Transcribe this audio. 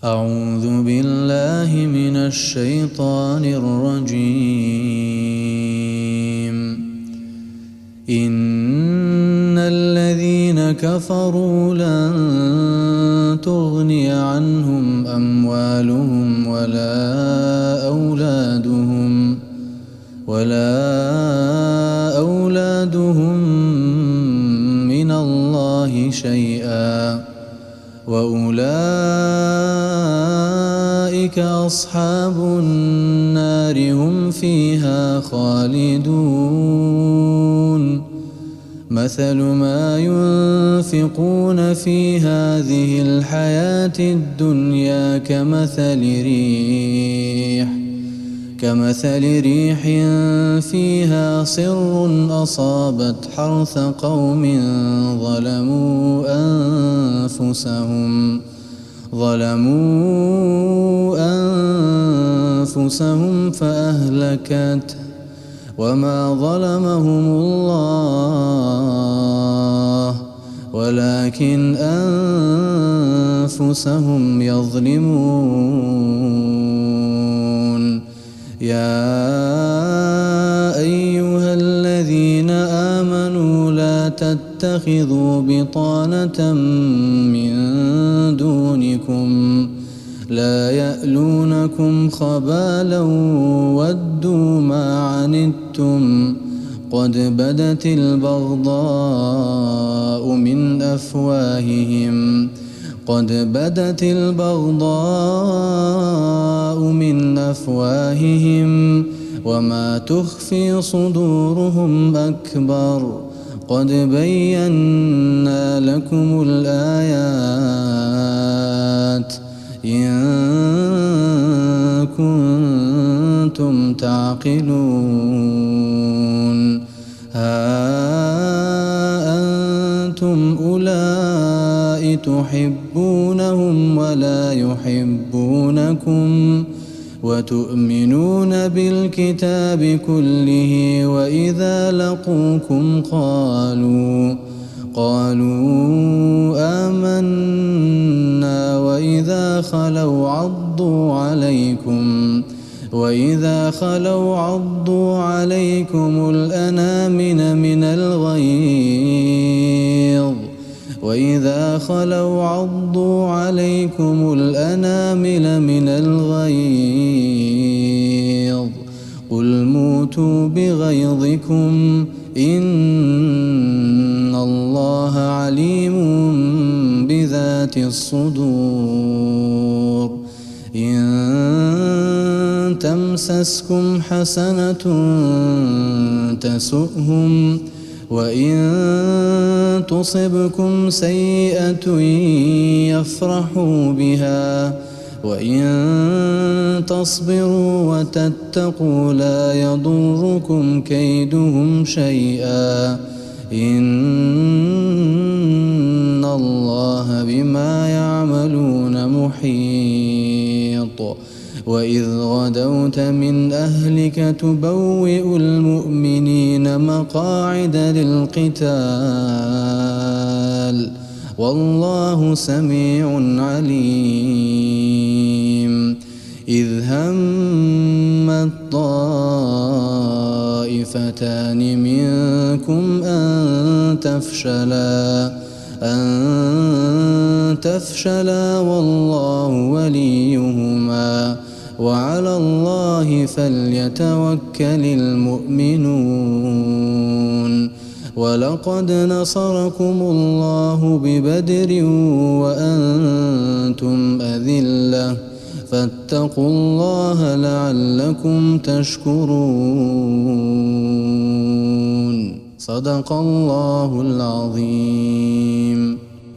أعوذ بالله من الشيطان الرجيم. إن الذين كفروا لن تغني عنهم أموالهم ولا أولادهم من الله شيئا، وأولئك أصحاب النار هم فيها خالدون. مثل ما ينفقون في هذه الحياة الدنيا كمثل ريح فيها صر أصابت حرث قوم ظلموا أنفسهم فأهلكته، وما ظلمهم الله ولكن أنفسهم يظلمون. يا أيها الذين آمنوا لا تتخذوا بطانة من دونكم لا يألونكم خبالا ودوا ما عنتم قد بدت البغضاء من أفواههم وما تخفي صدورهم أكبر. قد بينا لكم الآيات إن كنتم تعقلون. ها أنتم أولئك تحبونهم ولا يحبونكم، وتؤمنون بالكتاب كله، وإذا لقوكم قالوا آمنا، وإذا خلوا عضوا عليكم الأنامل من الغيظ قل موتوا بغيظكم إن الله عليم بذات الصدور. إن تمسسكم حسنة تسؤهم، وإن تصبكم سيئة يفرحوا بها، وإن تصبروا وتتقوا لا يضركم كيدهم شيئا إن الله بما يعملون محيط. وإذ غدوت من أهلك تبوئ المؤمنين مقاعد للقتال والله سميع عليم. إذ همت طائفتان منكم أن تفشلا والله وليهما وعلى الله فليتوكل المؤمنون. ولقد نصركم الله ببدر وأنتم أذلة فاتقوا الله لعلكم تشكرون. صدق الله العظيم.